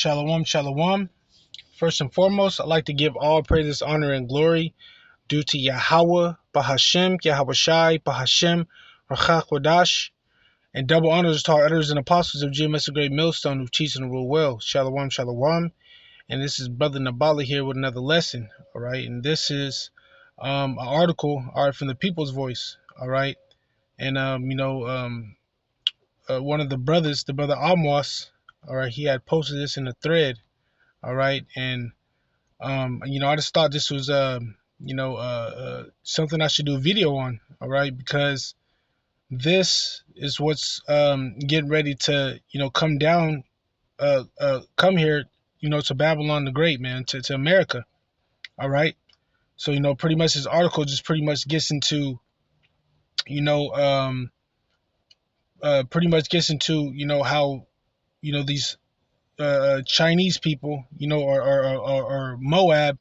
Shalom, shalom. First and foremost, I'd like to give all praises, honor, and glory due to Yahweh, Bahashem, Yahweh Shai, Bahashem, Rachach Wadash, and double honors to our elders and apostles of GMS, a great millstone who teach and rule well. Shalom, shalom. And this is Brother Nabali here with another lesson, all right? And this is an article, all right, from the People's Voice, all right? And, one of the brothers, the brother Amos, all right, he had posted this in a thread, all right? And I just thought this was something I should do a video on, all right, because this is what's getting ready to come down, come here, to Babylon the Great, man, to America, all right. So pretty much this article just pretty much gets into how these Chinese people, or Moab,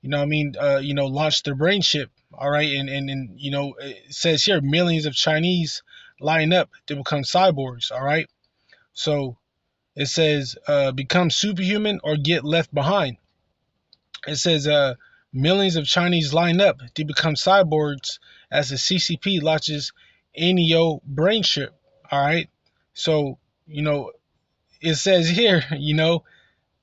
launched their brain chip. All right. And it says here millions of Chinese line up to become cyborgs. All right. So it says become superhuman or get left behind. It says millions of Chinese line up to become cyborgs as the CCP launches Neo brain chip. All right. So, it says here,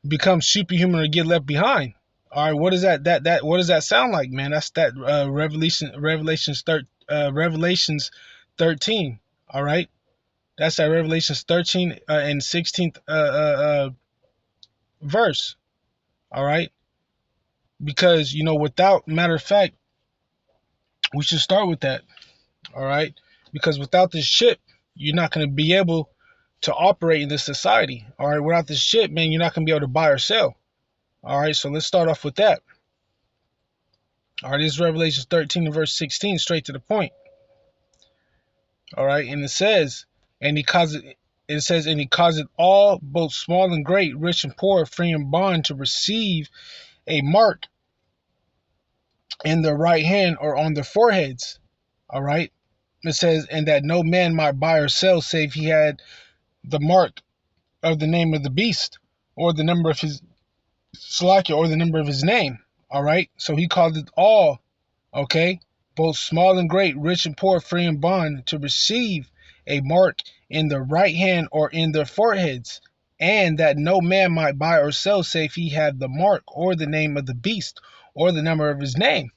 become superhuman or get left behind. All right, what is that? What does that sound like, man? That's that Revelations 13. All right, that's that Revelations 13 and 16th verse. All right, because without, matter of fact, we should start with that. All right, because without this chip, you're not going to be able to operate in this society. All right, without this chip, man, you're not going to be able to buy or sell. All right, so let's start off with that. All right, this is Revelation 13 and verse 16, straight to the point. All right, and it says, and he caused all, both small and great, rich and poor, free and bond, to receive a mark in their right hand or on their foreheads. All right, it says, and that no man might buy or sell save he had the mark of the name of the beast, or the number of his Slakia, or the number of his name. All right, so he called it all, okay, both small and great, rich and poor, free and bond, to receive a mark in the right hand or in their foreheads, and that no man might buy or sell save he had the mark or the name of the beast or the number of his name.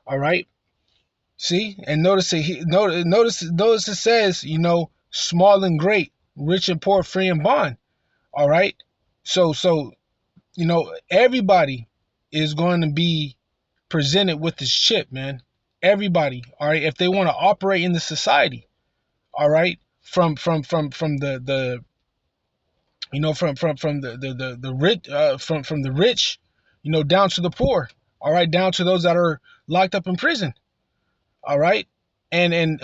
All right, see, and notice it says, small and great, rich and poor, free and bond. All right, so everybody is going to be presented with this chip, man. Everybody, all right, if they want to operate in the society, all right, from the rich, from the rich, down to the poor, all right, down to those that are locked up in prison, all right, and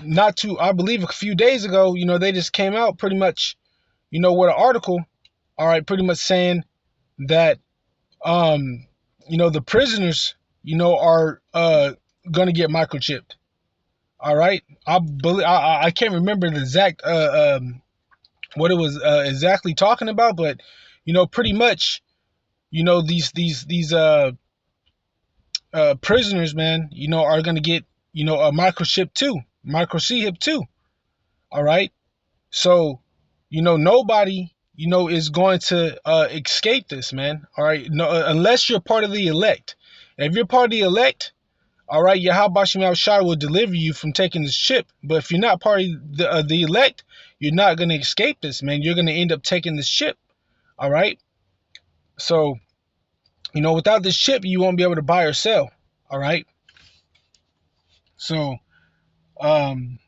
not too, I believe a few days ago, they just came out pretty much, with an article, all right, pretty much saying that the prisoners, are gonna get microchipped. All right, I believe, I can't remember the exact what it was exactly talking about, but pretty much, these prisoners, man, are gonna get a microchip too, microchip too. All right, so nobody is going to escape this, man. All right, no, unless you're part of the elect. If you're part of the elect, all right, Yahweh Shai will deliver you from taking this chip. But if you're not part of the elect, you're not going to escape this, man. You're going to end up taking this chip. All right, so without this chip, you won't be able to buy or sell. All right, so and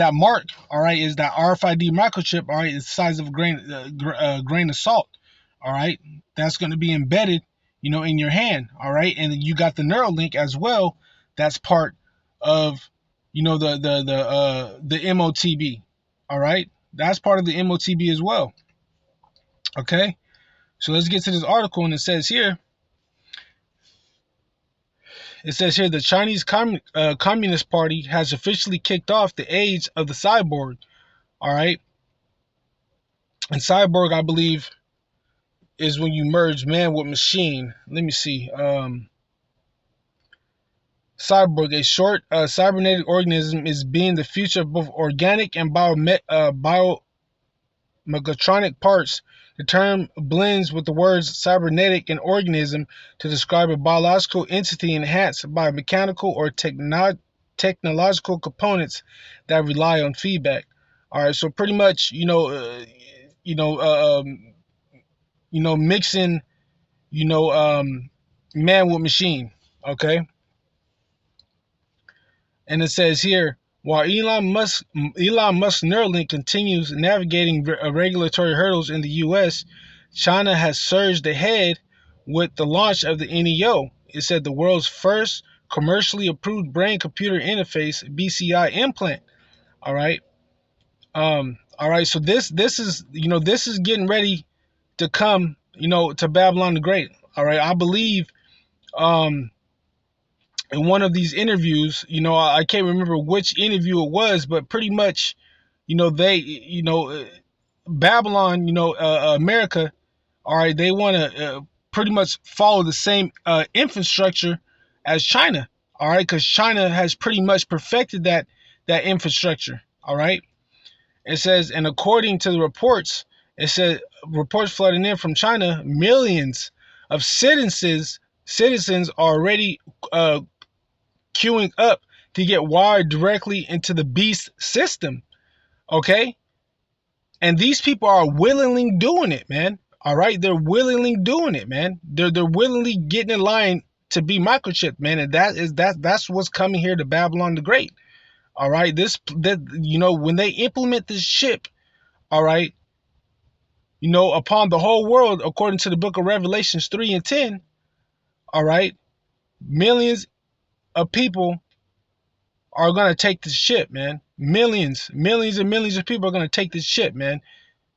that mark, all right, is that RFID microchip, all right, it's the size of a grain of salt, all right, that's going to be embedded, in your hand, all right, and you got the Neuralink as well, that's part of, the MOTB, all right, that's part of the MOTB as well, okay, so let's get to this article, and it says here, the Chinese Communist Party has officially kicked off the age of the cyborg. All right. And cyborg, I believe, is when you merge man with machine. Let me see. Cyborg, a short cybernetic organism, is being the future of both organic and biomechatronic parts. The term blends with the words cybernetic and organism to describe a biological entity enhanced by mechanical or technological components that rely on feedback. All right, so pretty much, you know, mixing, you know, man with machine. Okay, and it says here, while Elon Musk Neuralink continues navigating regulatory hurdles in the U.S., China has surged ahead with the launch of the NEO. It said the world's first commercially approved brain-computer interface (BCI) implant. All right, all right. So this is this is getting ready to come to Babylon the Great. All right, I believe in one of these interviews, I can't remember which interview it was, but pretty much, they, Babylon, America, all right, they want to pretty much follow the same infrastructure as China, all right, because China has pretty much perfected that infrastructure, all right. It says, and according to the reports, it said reports flooding in from China, millions of citizens are already queuing up to get wired directly into the beast system. Okay? And these people are willingly doing it, man. All right? They're willingly doing it, man. They're willingly getting in line to be microchipped, man. And that's what's coming here to Babylon the Great. All right? When they implement this chip, all right, upon the whole world, according to the book of Revelations 3 and 10, all right, millions of people are gonna take this ship, man. Millions and millions of people are gonna take this ship, man.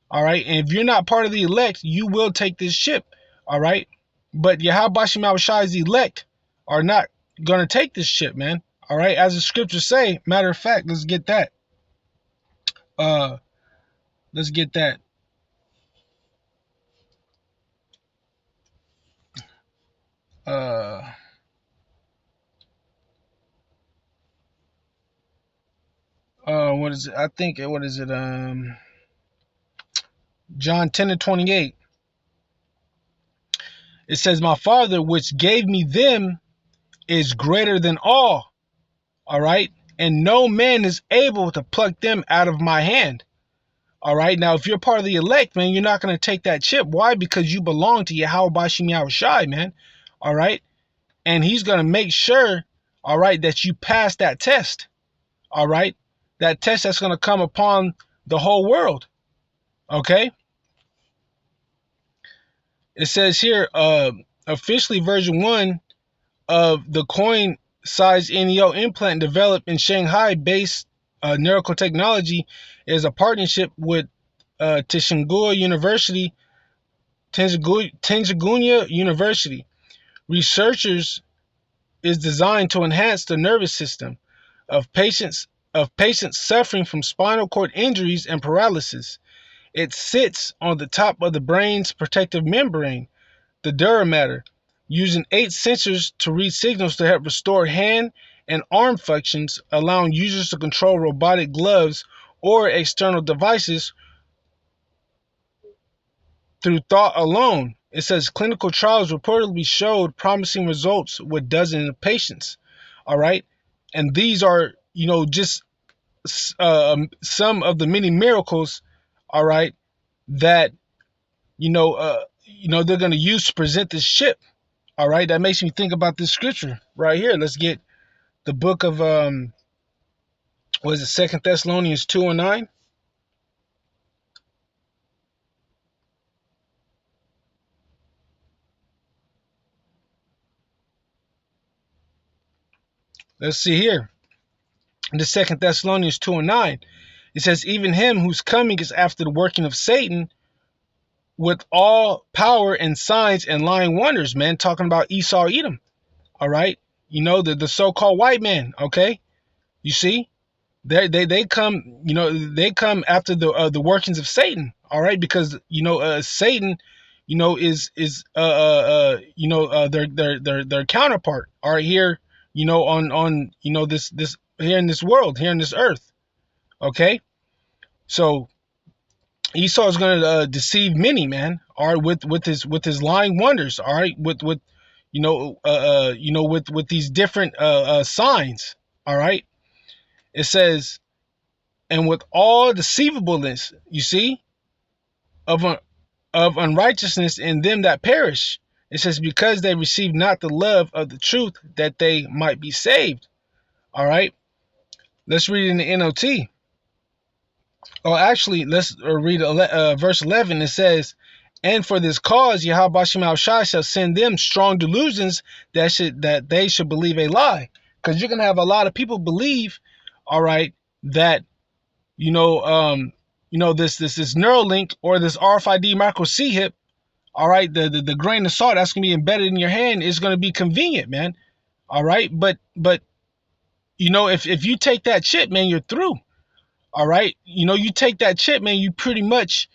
All right, and if you're not part of the elect, you will take this ship. All right, but Yahweh Shai Shai's elect are not gonna take this ship, man. All right, as the scriptures say. Matter of fact, let's get that. Uh, let's get that. Uh, what is it? I think what is it? John 10 and 28. It says, "My Father, which gave me them, is greater than all." All right. And no man is able to pluck them out of my hand. All right. Now, if you're part of the elect, man, you're not going to take that chip. Why? Because you belong to Yahweh Bashim Yahushai, man. All right. And he's going to make sure, all right, that you pass that test. All right. That test that's going to come upon the whole world. Okay. It says here, officially version 1 of the coin size NEO implant developed in Shanghai based Neurical Technology is a partnership with Tsinghua University. Researchers is designed to enhance the nervous system of patients suffering from spinal cord injuries and paralysis. It sits on the top of the brain's protective membrane, the dura mater, using 8 sensors to read signals to help restore hand and arm functions, allowing users to control robotic gloves or external devices through thought alone. It says clinical trials reportedly showed promising results with dozens of patients. All right. And these are, just some of the many miracles, all right, that, they're going to use to present this chip. All right. That makes me think about this scripture right here. Let's get the book of, what is it, 2 Thessalonians 2 and 9. Let's see here. In the 2 Thessalonians 2 and 9, it says, even him whose coming is after the working of Satan with all power and signs and lying wonders, man, talking about Esau Edom. All right. The so-called white man. Okay. You see, they come, they come after the workings of Satan. All right. Because, Satan, their counterpart are here, on this here in this world, here in this earth. Okay, so Esau is going to deceive many, man. All right, with his lying wonders. All right, with with these different signs. All right, it says, and with all deceivableness, you see, of of unrighteousness in them that perish. It says, because they receive not the love of the truth, that they might be saved. All right, let's read it in the NLT. Oh, actually, let's read verse 11. It says, and for this cause, Yahweh Shai shall send them strong delusions that they should believe a lie. Because you're gonna have a lot of people believe, all right, that this Neuralink or this RFID micro C hip, all right, the grain of salt that's gonna be embedded in your hand is gonna be convenient, man. All right, but if you take that chip, man, you're through. All right, you take that chip, man, you pretty much,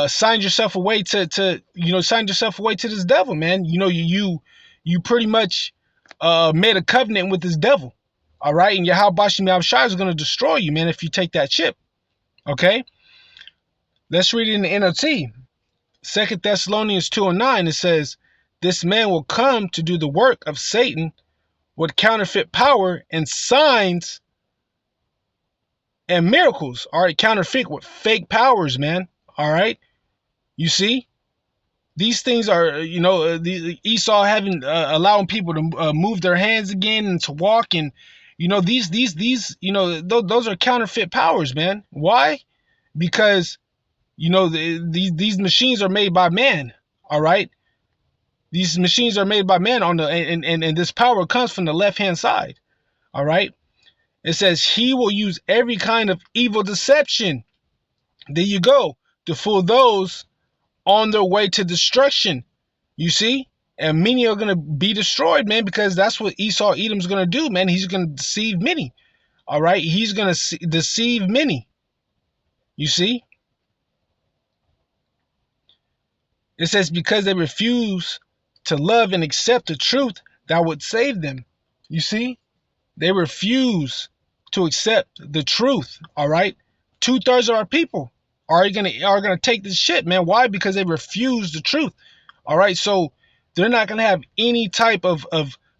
signed yourself away signed yourself away to this devil, man. You pretty much made a covenant with this devil. All right, and Yahweh Bashim Shai is going to destroy you, man, if you take that chip. Okay, let's read it in the NLT. 2 Thessalonians 2:9. It says, this man will come to do the work of Satan with counterfeit power and signs and miracles. All right, counterfeit with fake powers, man. All right, you see, these things are, the Esau having allowing people to move their hands again and to walk, and these those are counterfeit powers, man. Why? Because these machines are made by man. All right, these machines are made by man on the and this power comes from the left hand side. All right, it says he will use every kind of evil deception. There you go, to fool those on their way to destruction. You see? And many are going to be destroyed, man, because that's what Esau Edom's going to do, man. He's going to deceive many. All right? He's going to deceive many. You see? It says, because they refuse to love and accept the truth that would save them. You see? They refuse to accept the truth. All right? 2/3 of our people are gonna take this shit, man. Why? Because they refuse the truth. All right, so they're not gonna have any type of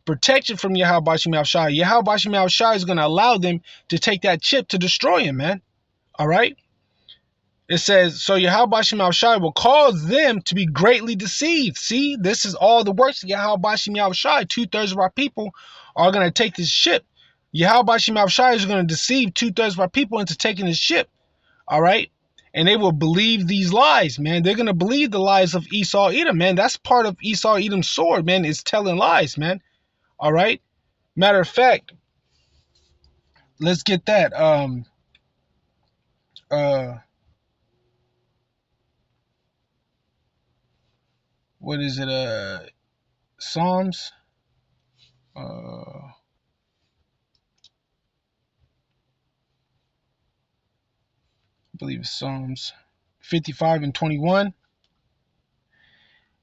protection from Yahweh Bashim Shai. Yahweh Bashim Shai is gonna allow them to take that chip to destroy him, man. All right. It says, so Yahweh Bashim Shai will cause them to be greatly deceived. See, this is all the works of Yahweh Bashim Shai. 2/3 of our people are gonna take this ship. Yahweh Bashim Shai is gonna deceive 2/3 of our people into taking this ship. All right. And they will believe these lies, man. They're going to believe the lies of Esau Edom, man. That's part of Esau Edom's sword, man, is telling lies, man. All right. Matter of fact, let's get that. What is it? Psalms. I believe it's Psalms 55 and 21.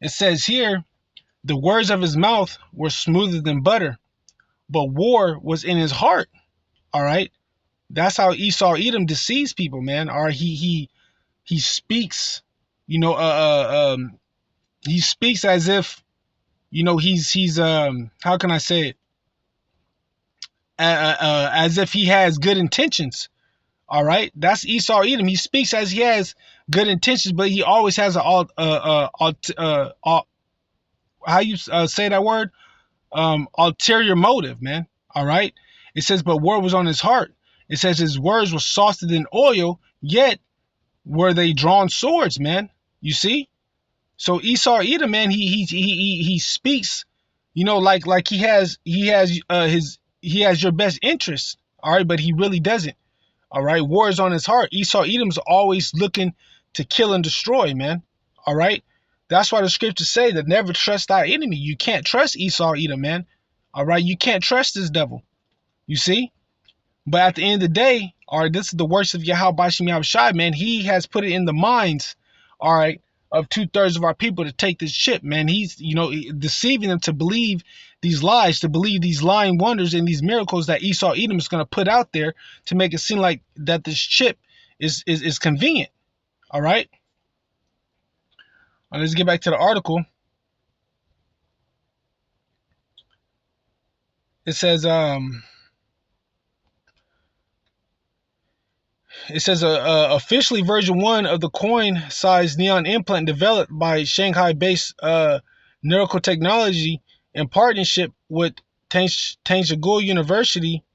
It says here, the words of his mouth were smoother than butter, but war was in his heart. All right. That's how Esau Edom deceives people, man. Or he speaks, he speaks as if, he's how can I say it? As if he has good intentions. All right, that's Esau Edom. He speaks as he has good intentions, but he always has how you say that word? Ulterior motive, man. All right. It says, but word was on his heart. It says his words were softer than oil, yet were they drawn swords, man. You see? So Esau Edom, man, he speaks, like he has your best interest. All right, but he really doesn't. All right, war is on his heart. Esau Edom's always looking to kill and destroy, man. All right, that's why the scriptures say that never trust thy enemy. You can't trust Esau Edom, man. All right, you can't trust this devil. You see? But at the end of the day, all right, this is the worst of Yahweh Bashim Shai, man. He has put it in the minds, all right, of 2/3 of our people to take this chip, man. He's, deceiving them to believe these lies, to believe these lying wonders and these miracles that Esau Edom is going to put out there to make it seem like that this chip is convenient. All right. Let's get back to the article. It says, officially version 1 of the coin-sized neon implant developed by Shanghai-based Miracle Technology in partnership with Tangzhou University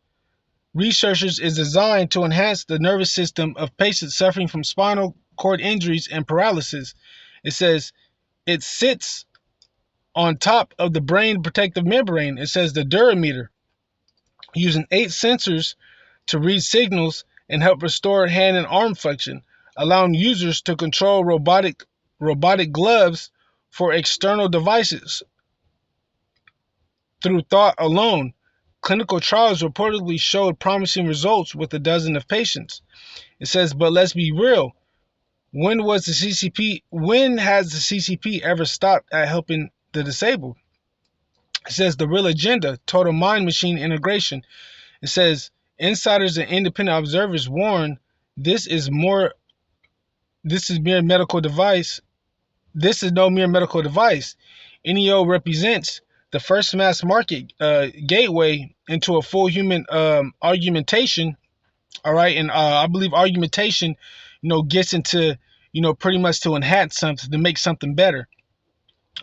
researchers is designed to enhance the nervous system of patients suffering from spinal cord injuries and paralysis. It says it sits on top of the brain protective membrane. It says the durameter, using 8 sensors to read signals and help restore hand and arm function, allowing users to control robotic gloves for external devices through thought alone. Clinical trials reportedly showed promising results with a dozen of patients. It says, but let's be real. When has the CCP ever stopped at helping the disabled? It says the real agenda, total mind machine integration. It says insiders and independent observers warn this is mere medical device. This is no mere medical device. NEO represents the first mass market gateway into a full human argumentation. All right, and I believe argumentation, gets into, pretty much to enhance something, to make something better.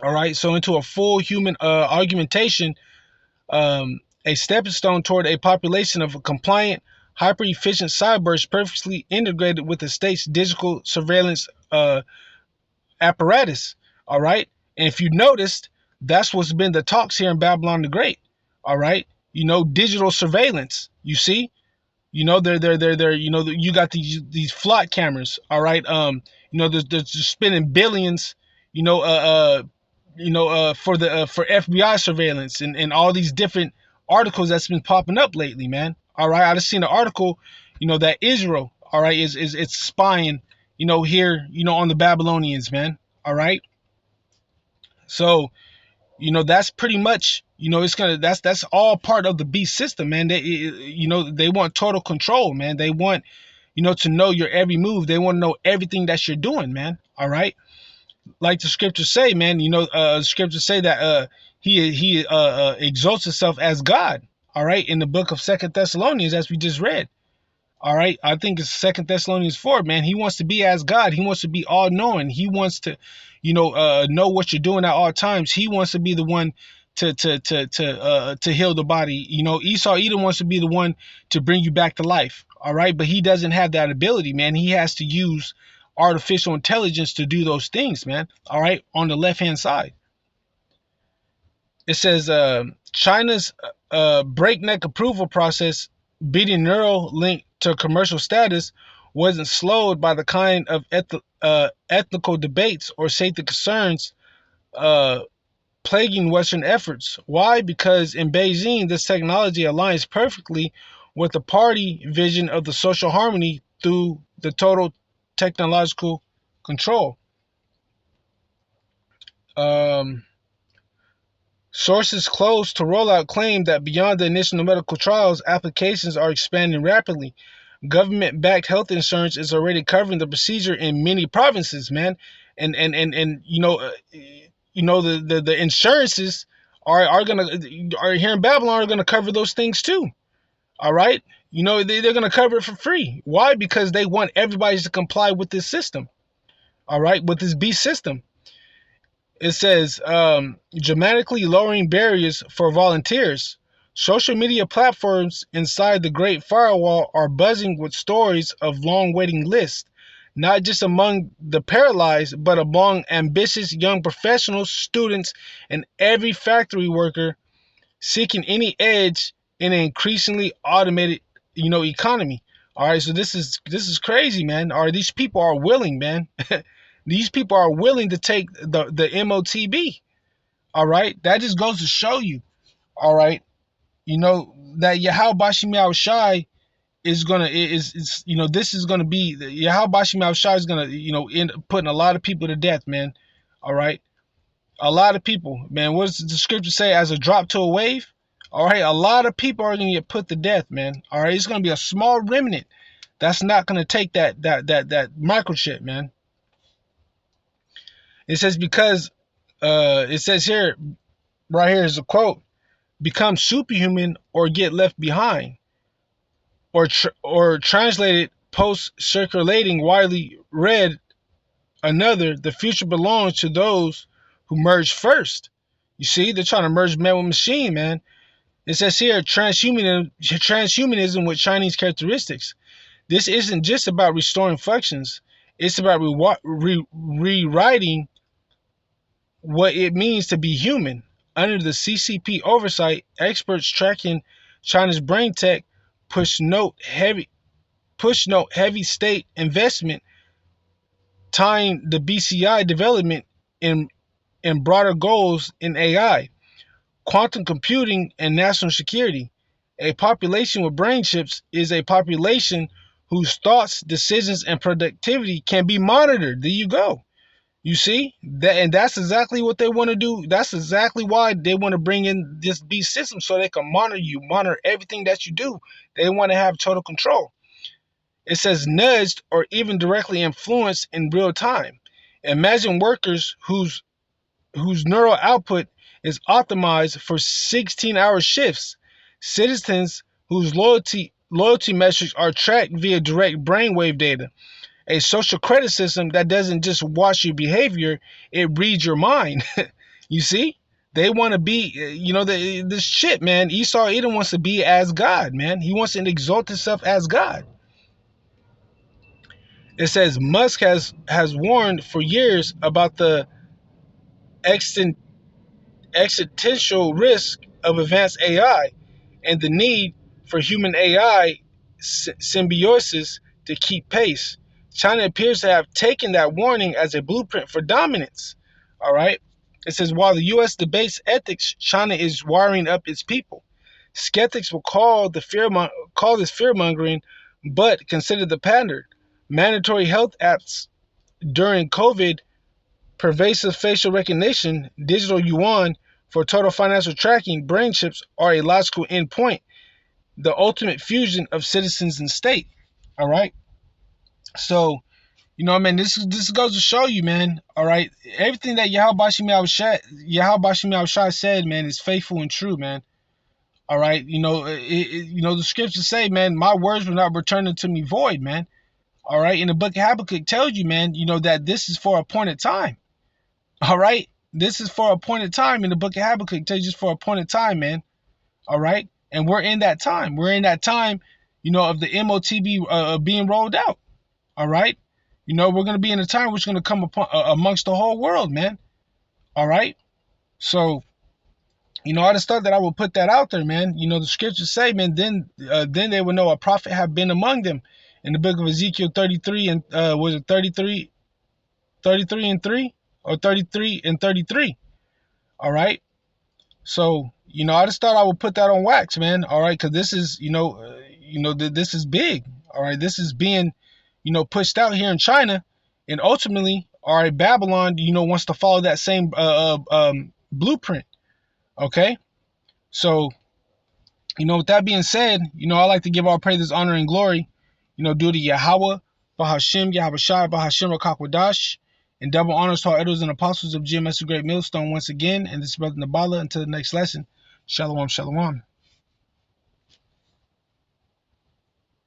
All right, so into a full human argumentation, a stepping stone toward a population of a compliant, hyper-efficient cyborgs perfectly integrated with the state's digital surveillance apparatus. All right, and if you noticed, that's what's been the talks here in Babylon the Great. All right, digital surveillance. You see, they're you got these flock cameras. All right, they're spending billions, for FBI surveillance and all these different articles that's been popping up lately, man. All right, I just seen an article, that Israel, all right, is it's spying, here, on the Babylonians, man. All right, so that's pretty much, that's all part of the beast system, man. They want total control, man. They want, to know your every move. They want to know everything that you're doing, man. All right, like the scriptures say, man. Scriptures say that he exalts himself as God. All right, in the book of Second Thessalonians, as we just read. All right, I think it's Second Thessalonians 4, man. He wants to be as God. He wants to be all knowing. He wants to, know what you're doing at all times. He wants to be the one to heal the body. Esau Edom wants to be the one to bring you back to life. All right, but he doesn't have that ability, man. He has to use artificial intelligence to do those things, man. All right, on the left hand side. It says China's breakneck approval process, beating Neuralink to commercial status, wasn't slowed by the kind of ethical debates or safety concerns plaguing Western efforts. Why? Because in Beijing, this technology aligns perfectly with the party vision of the social harmony through the total technological control. Sources close to rollout claim that beyond the initial medical trials, applications are expanding rapidly. Government-backed health insurance is already covering the procedure in many provinces, man. And the insurances are here in Babylon are gonna cover those things too. All right, they're gonna cover it for free. Why? Because they want everybody to comply with this system. All right, with this beast system. It says dramatically lowering barriers for volunteers. Social media platforms inside the Great Firewall are buzzing with stories of long waiting lists, not just among the paralyzed, but among ambitious young professionals, students, and every factory worker seeking any edge in an increasingly automated, economy. All right, so this is crazy, man. All right, these people are willing, man. These people are willing to take the MOTB. All right, that just goes to show you. All right, that Yahweh Bashim Shai is gonna is this is gonna be Yahweh Bashim Al Shai is gonna end up putting a lot of people to death, man. All right, a lot of people, man. What does the scripture say? As a drop to a wave. All right, a lot of people are gonna get put to death, man. All right, it's gonna be a small remnant that's not gonna take that microchip, man. It says because it says here, right here is a quote: become superhuman or get left behind, or translated, post circulating widely read another, the future belongs to those who merge first. You see, they're trying to merge man with machine, man. It says here transhumanism with Chinese characteristics. This isn't just about restoring functions, it's about rewriting what it means to be human. Under the CCP oversight, experts tracking China's brain tech push note heavy state investment, tying the BCI development in broader goals in AI, quantum computing, and national security. A population with brain chips is a population whose thoughts, decisions, and productivity can be monitored. There you go. You see that, and that's exactly what they want to do. That's exactly why they want to bring in this beast system, so they can monitor everything that you do. They want to have total control. It says nudged or even directly influenced in real time. Imagine workers whose neural output is optimized for 16-hour shifts, citizens whose loyalty metrics are tracked via direct brainwave data, a social credit system that doesn't just watch your behavior, it reads your mind. You see? They want to be, this shit, man. Esau Edom wants to be as God, man. He wants to exalt himself as God. It says Musk has warned for years about the existential risk of advanced AI and the need for human AI symbiosis to keep pace. China appears to have taken that warning as a blueprint for dominance. All right. It says while the U.S. debates ethics, China is wiring up its people. Skeptics will call this fear-mongering, but consider the pattern. Mandatory health apps during COVID, pervasive facial recognition, digital yuan for total financial tracking, brain chips are a logical endpoint, the ultimate fusion of citizens and state. All right. So, this goes to show you, man. All right. Everything that Yahweh Bashim Al Shai said, man, is faithful and true, man. All right. The scriptures say, man, my words will not return unto me void, man. All right. And the book of Habakkuk tells you, man, that this is for a appointed time. All right. This is for a appointed time. In the book of Habakkuk tells you it's for a appointed time, man. All right. And we're in that time. We're in that time, of the MOTB being rolled out. All right. We're going to be in a time which is going to come upon amongst the whole world, man. All right. So, I just thought that I would put that out there, man. The scriptures say, man, then they will know a prophet have been among them. In the book of Ezekiel 33 and was it 33 and 3 or 33 and 33. All right. So, I just thought I would put that on wax, man. All right, because this is, this is big. All right, this is being, pushed out here in China, and ultimately, all right, Babylon, wants to follow that same blueprint. Okay, so, with that being said, I like to give all praises, honor, and glory, due to Yahweh, Bahashim, Yahweh Shai, Bahashim, Rakakwadash, and double honors to our elders and apostles of GMS, the Great Millstone once again. And this is Brother Nabala. Until the next lesson, Shalom, Shalom.